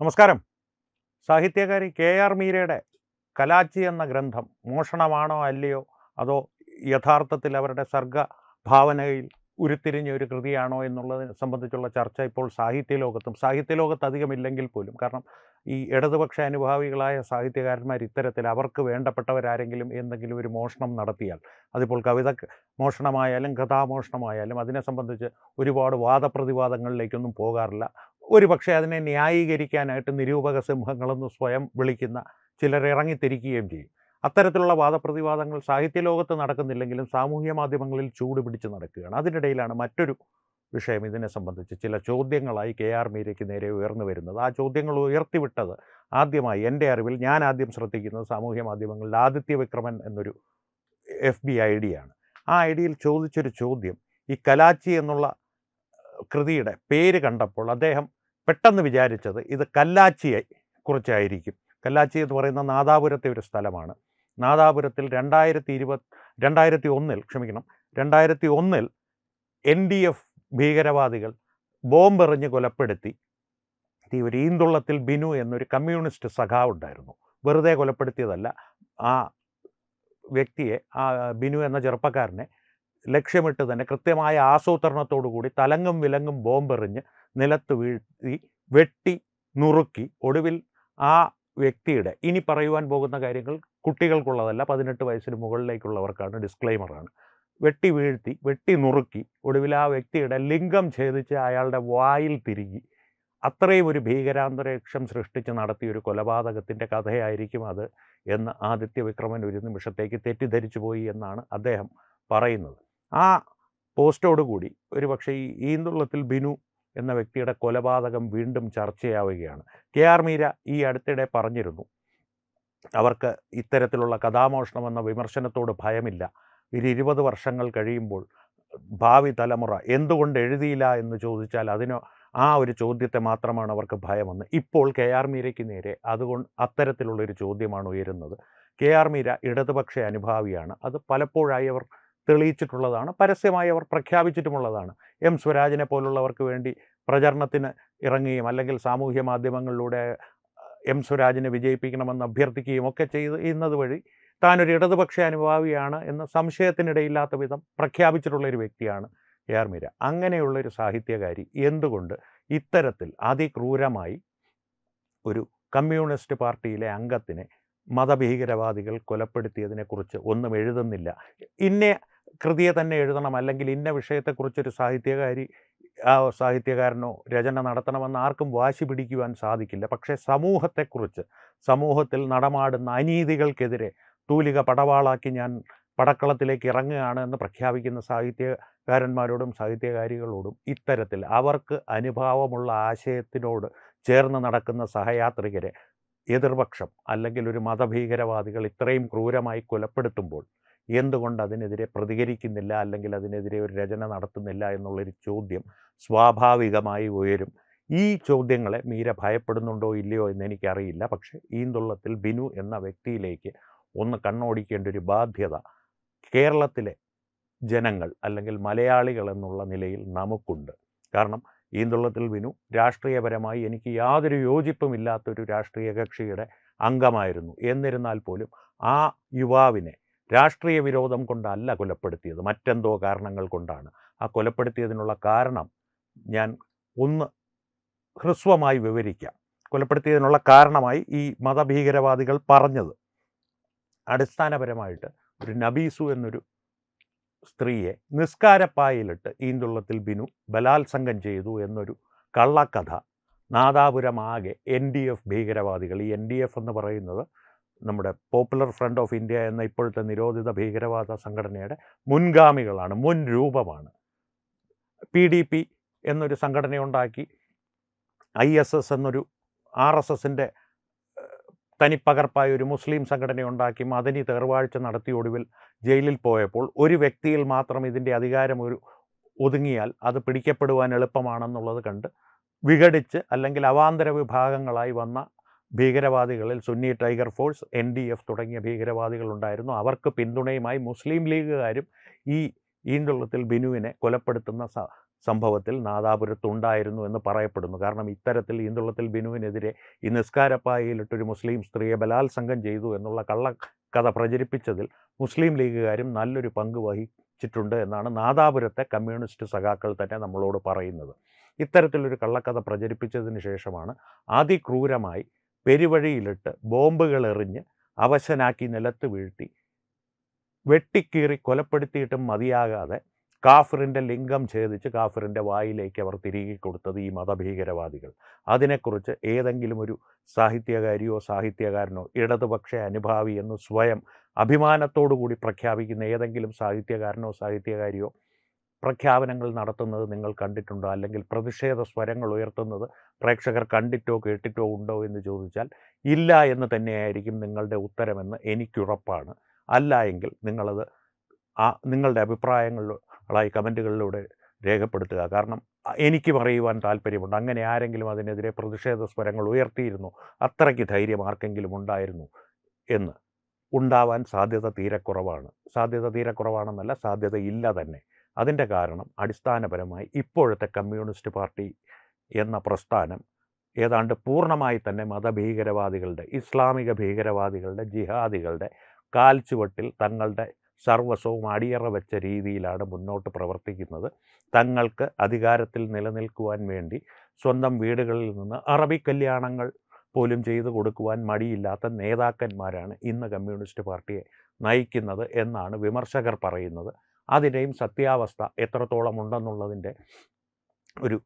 നമസ്കാരം. സാഹിത്യകാരി കെ.ആർ. മീരയുടെ കലാച്ചി എന്ന ഗ്രന്ഥം മോഷണമാണോ അല്ലയോ, അതോ യഥാർത്ഥത്തിൽ അവരുടെ സർഗ്ഗഭാവനയിൽ ഉരുത്തിരിഞ്ഞ ഒരു കൃതിയാണോ എന്നുള്ളതിനെ സംബന്ധിച്ചുള്ള ചർച്ച ഇപ്പോൾ സാഹിത്യലോകത്ത് അധികമില്ലെങ്കിൽ പോലും, കാരണം ഈ ഇടതുപക്ഷ അനുഭാവികളായ സാഹിത്യകാരന്മാർ ഇത്തരത്തിൽ അവർക്ക് വേണ്ടപ്പെട്ടവരാരെങ്കിലും എന്തെങ്കിലും ഒരു മോഷണം നടത്തിയാൽ, അതിപ്പോൾ കവിത മോഷണമായാലും കഥാമോഷണമായാലും അതിനെ സംബന്ധിച്ച് ഒരുപാട് വാദപ്രതിവാദങ്ങളിലേക്കൊന്നും പോകാറില്ല. ഒരു പക്ഷേ അതിനെ ന്യായീകരിക്കാനായിട്ട് നിരൂപക സിംഹങ്ങളെന്ന് സ്വയം വിളിക്കുന്ന ചിലർ ഇറങ്ങിത്തിരിക്കുകയും ചെയ്യും. അത്തരത്തിലുള്ള വാദപ്രതിവാദങ്ങൾ സാഹിത്യലോകത്ത് നടക്കുന്നില്ലെങ്കിലും സാമൂഹ്യ മാധ്യമങ്ങളിൽ ചൂട് പിടിച്ച് നടക്കുകയാണ്. അതിനിടയിലാണ് മറ്റൊരു വിഷയം ഇതിനെ സംബന്ധിച്ച് ചില ചോദ്യങ്ങളായി കെ.ആർ. മീരയ്ക്ക് നേരെ ഉയർന്നു വരുന്നത്. ആ ചോദ്യങ്ങൾ ഉയർത്തിവിട്ടത് ആദ്യമായി എൻ്റെ അറിവിൽ ഞാൻ ആദ്യം ശ്രദ്ധിക്കുന്നത് സാമൂഹ്യ മാധ്യമങ്ങളിൽ ആദിത്യ വിക്രമൻ എന്നൊരു FB ID യാണ്. ആ ഐഡിയിൽ ചോദിച്ചൊരു ചോദ്യം, ഈ കലാച്ചി എന്നുള്ള കൃതിയുടെ പേര് കണ്ടപ്പോൾ അദ്ദേഹം പെട്ടെന്ന് വിചാരിച്ചത് ഇത് കല്ലാച്ചിയെ കുറിച്ചായിരിക്കും. കല്ലാച്ചി എന്ന് പറയുന്ന നാദാപുരത്തെ ഒരു സ്ഥലമാണ്. നാദാപുരത്തിൽ 2001 NDF ഭീകരവാദികൾ ബോംബെറിഞ്ഞ് കൊലപ്പെടുത്തി. ഒരു ഈന്തുള്ളത്തിൽ ബിനു എന്നൊരു കമ്മ്യൂണിസ്റ്റ് സഖാവ് ഉണ്ടായിരുന്നു. വെറുതെ കൊലപ്പെടുത്തിയതല്ല. ആ വ്യക്തിയെ, ആ ബിനു എന്ന ചെറുപ്പക്കാരനെ ലക്ഷ്യമിട്ട് തന്നെ കൃത്യമായ ആസൂത്രണത്തോടു കൂടി തലങ്ങും വിലങ്ങും ബോംബെറിഞ്ഞ് നിലത്ത് വീഴ്ത്തി വെട്ടി നുറുക്കി. ഒടുവിൽ ആ വ്യക്തിയുടെ, ഇനി പറയുവാൻ പോകുന്ന കാര്യങ്ങൾ കുട്ടികൾക്കുള്ളതല്ല, 18 വയസ്സിന് മുകളിലേക്കുള്ളവർക്കാണ്, ഡിസ്ക്ലെയിമറാണ്. വെട്ടി വീഴ്ത്തി, വെട്ടി നുറുക്കി, ഒടുവിൽ ആ വ്യക്തിയുടെ ലിംഗം ഛേദിച്ച് അയാളുടെ വായിൽ തിരുകി. അത്രയും ഒരു ഭീകരാന്തരീക്ഷം സൃഷ്ടിച്ച് നടത്തിയൊരു കൊലപാതകത്തിൻ്റെ കഥയായിരിക്കും അത് എന്ന് ആദിത്യ വിക്രമൻ ഒരു നിമിഷത്തേക്ക് തെറ്റിദ്ധരിച്ചു പോയി എന്നാണ് അദ്ദേഹം പറയുന്നത്. ആ പോസ്റ്റോടുകൂടി ഒരുപക്ഷെ ഈ ഈന്തുള്ളത്തിൽ ബിനു എന്ന വ്യക്തിയുടെ കൊലപാതകം വീണ്ടും ചർച്ചയാവുകയാണ്. കെ.ആർ. മീര ഈ അടുത്തിടെ പറഞ്ഞിരുന്നു, അവർക്ക് ഇത്തരത്തിലുള്ള കഥാമോഷണം എന്ന വിമർശനത്തോട് ഭയമില്ല. 20 വർഷങ്ങൾ കഴിയുമ്പോൾ ഭാവി തലമുറ എന്തുകൊണ്ട് എഴുതിയില്ല എന്ന് ചോദിച്ചാൽ ആ ഒരു ചോദ്യത്തെ മാത്രമാണ് അവർക്ക് ഭയമെന്ന്. ഇപ്പോൾ കെ.ആർ. മീരയ്ക്ക് നേരെ അത്തരത്തിലുള്ളൊരു ചോദ്യമാണ് ഉയരുന്നത്. കെ.ആർ. മീര ഇടതുപക്ഷ അനുഭാവിയാണ്. അത് പലപ്പോഴായി അവർ തെളിയിച്ചിട്ടുള്ളതാണ്, പരസ്യമായി അവർ പ്രഖ്യാപിച്ചിട്ടുമുള്ളതാണ്. എം സ്വരാജിനെ പോലുള്ളവർക്ക് വേണ്ടി പ്രചരണത്തിന് ഇറങ്ങുകയും അല്ലെങ്കിൽ സാമൂഹ്യ മാധ്യമങ്ങളിലൂടെ എം സ്വരാജിനെ വിജയിപ്പിക്കണമെന്ന് അഭ്യർത്ഥിക്കുകയും ഒക്കെ ചെയ്യുന്നത് വഴി താനൊരു ഇടതുപക്ഷ അനുഭാവിയാണ് എന്ന് സംശയത്തിനിടയില്ലാത്ത വിധം പ്രഖ്യാപിച്ചിട്ടുള്ളൊരു വ്യക്തിയാണ് കെ.ആർ. മീര. അങ്ങനെയുള്ളൊരു സാഹിത്യകാരി എന്തുകൊണ്ട് ഇത്തരത്തിൽ അതിക്രൂരമായി ഒരു കമ്മ്യൂണിസ്റ്റ് പാർട്ടിയിലെ അംഗത്തിനെ മതഭീകരവാദികൾ കൊലപ്പെടുത്തിയതിനെക്കുറിച്ച് ഒന്നും എഴുതുന്നില്ല? ഇന്ന കൃതിയെ തന്നെ എഴുതണം, അല്ലെങ്കിൽ ഇന്ന വിഷയത്തെക്കുറിച്ചൊരു സാഹിത്യകാരനോ രചന നടത്തണമെന്ന് ആർക്കും വാശി പിടിക്കുവാൻ സാധിക്കില്ല. പക്ഷേ സമൂഹത്തെക്കുറിച്ച്, സമൂഹത്തിൽ നടമാടുന്ന അനീതികൾക്കെതിരെ തൂലിക പടവാളാക്കി ഞാൻ പടക്കളത്തിലേക്ക് ഇറങ്ങുകയാണ് എന്ന് പ്രഖ്യാപിക്കുന്ന സാഹിത്യകാരന്മാരോടും സാഹിത്യകാരികളോടും ഇത്തരത്തിൽ അവർക്ക് അനുഭാവമുള്ള ആശയത്തിനോട് ചേർന്ന് നടക്കുന്ന സഹയാത്രികരെ എതിർപക്ഷം അല്ലെങ്കിൽ ഒരു മതഭീകരവാദികൾ ഇത്രയും ക്രൂരമായി കൊലപ്പെടുത്തുമ്പോൾ എന്തുകൊണ്ട് അതിനെതിരെ പ്രതികരിക്കുന്നില്ല, അല്ലെങ്കിൽ അതിനെതിരെ ഒരു രചന നടത്തുന്നില്ല എന്നുള്ളൊരു ചോദ്യം സ്വാഭാവികമായി ഉയരും. ഈ ചോദ്യങ്ങളെ മീര ഭയപ്പെടുന്നുണ്ടോ ഇല്ലയോ എന്ന് എനിക്കറിയില്ല. പക്ഷേ ഈന്തുള്ളത്തിൽ ബിനു എന്ന വ്യക്തിയിലേക്ക് ഒന്ന് കണ്ണോടിക്കേണ്ട ഒരു ബാധ്യത കേരളത്തിലെ ജനങ്ങൾ അല്ലെങ്കിൽ മലയാളികൾ എന്നുള്ള നിലയിൽ നമുക്കുണ്ട്. കാരണം ഈന്തുള്ളത്തിൽ ബിനു രാഷ്ട്രീയപരമായി എനിക്ക് യാതൊരു യോജിപ്പുമില്ലാത്തൊരു രാഷ്ട്രീയ കക്ഷിയുടെ അംഗമായിരുന്നു. എന്നിരുന്നാൽ പോലും ആ യുവാവിനെ രാഷ്ട്രീയ വിരോധം കൊണ്ടല്ല കൊലപ്പെടുത്തിയത്, മറ്റെന്തോ കാരണങ്ങൾ കൊണ്ടാണ്. ആ കൊലപ്പെടുത്തിയതിനുള്ള കാരണം ഞാൻ ഒന്ന് ഹ്രസ്വമായി വിവരിക്കാം. കൊലപ്പെടുത്തിയതിനുള്ള കാരണമായി ഈ മതഭീകരവാദികൾ പറഞ്ഞത് അടിസ്ഥാനപരമായിട്ട് ഒരു നബീസു എന്നൊരു സ്ത്രീയെ നിസ്കാരപ്പായിലിട്ട് ഈന്തുള്ളത്തിൽ ബിനു ബലാത്സംഗം ചെയ്തു എന്നൊരു കള്ളക്കഥ നാദാപുരമാകെ NDF ഭീകരവാദികൾ, ഈ NDF എന്ന് പറയുന്നത് നമ്മുടെ പോപ്പുലർ ഫ്രണ്ട് ഓഫ് ഇന്ത്യ എന്ന ഇപ്പോഴത്തെ നിരോധിത ഭീകരവാദ സംഘടനയുടെ മുൻഗാമികളാണ്, മുൻ രൂപമാണ്. PDP എന്നൊരു സംഘടനയുണ്ടാക്കി, ISS എന്നൊരു RSSൻ്റെ തനിപ്പകർപ്പായ ഒരു മുസ്ലിം സംഘടനയുണ്ടാക്കി മദനി തേർവാഴ്ച നടത്തി ഒടുവിൽ ജയിലിൽ പോയപ്പോൾ ഒരു വ്യക്തിയിൽ മാത്രം ഇതിൻ്റെ അധികാരം ഒതുങ്ങിയാൽ അത് പിടിക്കപ്പെടുവാൻ എളുപ്പമാണെന്നുള്ളത് കണ്ട് വിഘടിച്ച് അല്ലെങ്കിൽ അവാന്തര വിഭാഗങ്ങളായി വന്ന ഭീകരവാദികളിൽ സുന്നി ടൈഗർ ഫോഴ്സ്, NDF തുടങ്ങിയ ഭീകരവാദികളുണ്ടായിരുന്നു. അവർക്ക് പിന്തുണയുമായി മുസ്ലിം ലീഗുകാരും ഈ ഈന്തുള്ളത്തിൽ ബിനുവിനെ കൊലപ്പെടുത്തുന്ന സംഭവത്തിൽ നാദാപുരത്തുണ്ടായിരുന്നു എന്ന് പറയപ്പെടുന്നു. കാരണം ഇത്തരത്തിൽ ഈന്തുള്ളത്തിൽ ബിനുവിനെതിരെ ഈ നിസ്കാരപ്പായയിലിട്ടൊരു മുസ്ലിം സ്ത്രീയെ ബലാത്സംഗം ചെയ്തു എന്നുള്ള കള്ളക്കഥ പ്രചരിപ്പിച്ചതിൽ മുസ്ലിം ലീഗുകാരും നല്ലൊരു പങ്ക് വഹിച്ചിട്ടുണ്ട് എന്നാണ് നാദാപുരത്തെ കമ്മ്യൂണിസ്റ്റ് സഖാക്കൾ തന്നെ നമ്മളോട് പറയുന്നത്. ഇത്തരത്തിലൊരു കള്ളക്കഥ പ്രചരിപ്പിച്ചതിന് ശേഷമാണ് അതിക്രൂരമായി പെരുവഴിയിലിട്ട് ബോംബുകൾ എറിഞ്ഞ് അവശനാക്കി നിലത്ത് വീഴ്ത്തി വെട്ടിക്കീറി കൊലപ്പെടുത്തിയിട്ടും മതിയാകാതെ കാഫിറിൻ്റെ ലിംഗം ഛേദിച്ച് കാഫിറിൻ്റെ വായിലേക്ക് അവർ തിരികെ കൊടുത്തത് ഈ മതഭീകരവാദികൾ. അതിനെക്കുറിച്ച് ഏതെങ്കിലും ഒരു സാഹിത്യകാരിയോ സാഹിത്യകാരനോ ഇടതുപക്ഷ അനുഭാവി എന്ന് സ്വയം അഭിമാനത്തോടു കൂടി പ്രഖ്യാപിക്കുന്ന ഏതെങ്കിലും സാഹിത്യകാരനോ സാഹിത്യകാരിയോ പ്രഖ്യാപനങ്ങൾ നടത്തുന്നത് നിങ്ങൾ കണ്ടിട്ടുണ്ടോ? അല്ലെങ്കിൽ പ്രതിഷേധ സ്വരങ്ങൾ ഉയർത്തുന്നത് പ്രേക്ഷകർ കണ്ടിട്ടോ കേട്ടിട്ടോ ഉണ്ടോ എന്ന് ചോദിച്ചാൽ ഇല്ല എന്ന് തന്നെയായിരിക്കും നിങ്ങളുടെ ഉത്തരമെന്ന് എനിക്കുറപ്പാണ്. അല്ല എങ്കിൽ നിങ്ങളത് നിങ്ങളുടെ അഭിപ്രായങ്ങളായി കമൻറ്റുകളിലൂടെ രേഖപ്പെടുത്തുക. കാരണം എനിക്കും അറിയുവാൻ താല്പര്യമുണ്ട്, അങ്ങനെ ആരെങ്കിലും അതിനെതിരെ പ്രതിഷേധ സ്വരങ്ങൾ ഉയർത്തിയിരുന്നു, അത്രയ്ക്ക് ധൈര്യം ആർക്കെങ്കിലും ഉണ്ടായിരുന്നു എന്ന്. ഉണ്ടാവാൻ സാധ്യത തീരെ കുറവാണെന്നല്ല, സാധ്യത ഇല്ല തന്നെ. അതിൻ്റെ കാരണം അടിസ്ഥാനപരമായി ഇപ്പോഴത്തെ കമ്മ്യൂണിസ്റ്റ് പാർട്ടി എന്ന പ്രസ്ഥാനം ഏതാണ്ട് പൂർണ്ണമായി തന്നെ മതഭീകരവാദികളുടെ, ഇസ്ലാമിക ഭീകരവാദികളുടെ, ജിഹാദികളുടെ കാൽച്ചുവട്ടിൽ തങ്ങളുടെ സർവസ്വവും അടിയറ വെച്ച രീതിയിലാണ് മുന്നോട്ട് പ്രവർത്തിക്കുന്നത്. തങ്ങൾക്ക് അധികാരത്തിൽ നിലനിൽക്കുവാൻ വേണ്ടി സ്വന്തം വീടുകളിൽ നിന്ന് അറബി കല്യാണങ്ങൾ പോലും ചെയ്തു കൊടുക്കുവാൻ മടിയില്ലാത്ത നേതാക്കന്മാരാണ് ഇന്ന് കമ്മ്യൂണിസ്റ്റ് പാർട്ടിയെ നയിക്കുന്നത് എന്നാണ് വിമർശകർ പറയുന്നത്. അതിൻ്റെയും സത്യാവസ്ഥ എത്രത്തോളം ഉണ്ടെന്നുള്ളതിൻ്റെ ഒരു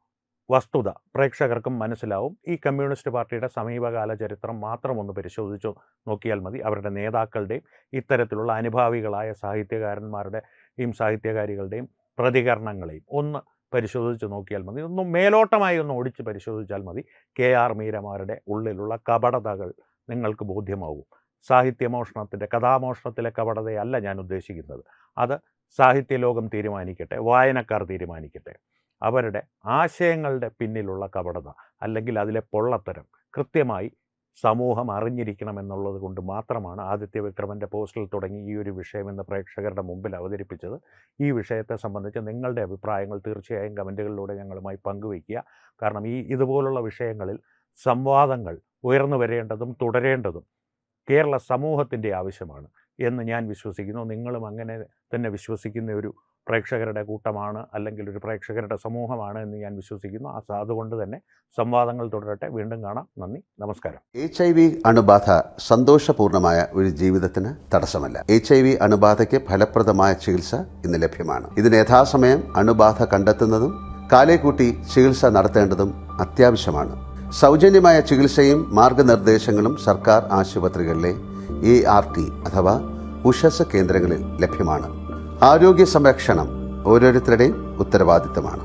വസ്തുത പ്രേക്ഷകർക്കും മനസ്സിലാവും. ഈ കമ്മ്യൂണിസ്റ്റ് പാർട്ടിയുടെ സമീപകാല ചരിത്രം മാത്രം ഒന്ന് പരിശോധിച്ചു നോക്കിയാൽ മതി. അവരുടെ നേതാക്കളുടെയും ഇത്തരത്തിലുള്ള അനുഭാവികളായ സാഹിത്യകാരന്മാരുടെയും സാഹിത്യകാരികളുടെയും പ്രതികരണങ്ങളെയും ഒന്ന് പരിശോധിച്ച് നോക്കിയാൽ മതി. ഒന്നും മേലോട്ടമായി ഒന്ന് ഓടിച്ച് പരിശോധിച്ചാൽ മതി. KR മീരമാരുടെ ഉള്ളിലുള്ള കപടതകൾ നിങ്ങൾക്ക് ബോധ്യമാവും. സാഹിത്യമോഷണത്തിൻ്റെ, കഥാമോഷണത്തിലെ കപടതയല്ല ഞാൻ ഉദ്ദേശിക്കുന്നത്. അത് സാഹിത്യലോകം തീരുമാനിക്കട്ടെ, വായനക്കാർ തീരുമാനിക്കട്ടെ. അവരുടെ ആശയങ്ങളുടെ പിന്നിലുള്ള കപടത അല്ലെങ്കിൽ അതിലെ പൊള്ളത്തരം കൃത്യമായി സമൂഹം അറിഞ്ഞിരിക്കണമെന്നുള്ളത് കൊണ്ട് മാത്രമാണ് ആദിത്യ വിക്രമൻ്റെ പോസ്റ്റിൽ തുടങ്ങി ഈ ഒരു വിഷയം ഇന്ന് പ്രേക്ഷകരുടെ മുമ്പിൽ അവതരിപ്പിച്ചത്. ഈ വിഷയത്തെ സംബന്ധിച്ച് നിങ്ങളുടെ അഭിപ്രായങ്ങൾ തീർച്ചയായും കമൻറ്റുകളിലൂടെ ഞങ്ങളുമായി പങ്കുവയ്ക്കുക. കാരണം ഇതുപോലുള്ള വിഷയങ്ങളിൽ സംവാദങ്ങൾ ഉയർന്നു വരേണ്ടതും തുടരേണ്ടതും കേരള സമൂഹത്തിൻ്റെ ആവശ്യമാണ് എന്ന് ഞാൻ വിശ്വസിക്കുന്നു. നിങ്ങളും അങ്ങനെ തന്നെ വിശ്വസിക്കുന്ന ഒരു പ്രേക്ഷകരുടെ കൂട്ടമാണ്, അല്ലെങ്കിൽ ഒരു പ്രേക്ഷകരുടെ സമൂഹമാണ് എന്ന് ഞാൻ വിശ്വസിക്കുന്നു. അതുകൊണ്ട് തന്നെ സംവാദങ്ങൾ തുടരട്ടെ. വീണ്ടും കാണാം. നന്ദി, നമസ്കാരം. HIV അണുബാധ സന്തോഷപൂർണമായ ഒരു ജീവിതത്തിന് തടസ്സമല്ല. HIV അണുബാധയ്ക്ക് ഫലപ്രദമായ ചികിത്സ ഇന്ന് ലഭ്യമാണ്. ഇതിന് യഥാസമയം അണുബാധ കണ്ടെത്തുന്നതും കാലേക്കൂട്ടി ചികിത്സ നടത്തേണ്ടതും അത്യാവശ്യമാണ്. സൗജന്യമായ ചികിത്സയും മാർഗനിർദ്ദേശങ്ങളും സർക്കാർ ആശുപത്രികളിലെ ART അഥവാ ഉഷസ് കേന്ദ്രങ്ങളിൽ ലഭ്യമാണ്. ആരോഗ്യ സംരക്ഷണം ഓരോരുത്തരുടെയും ഉത്തരവാദിത്തമാണ്.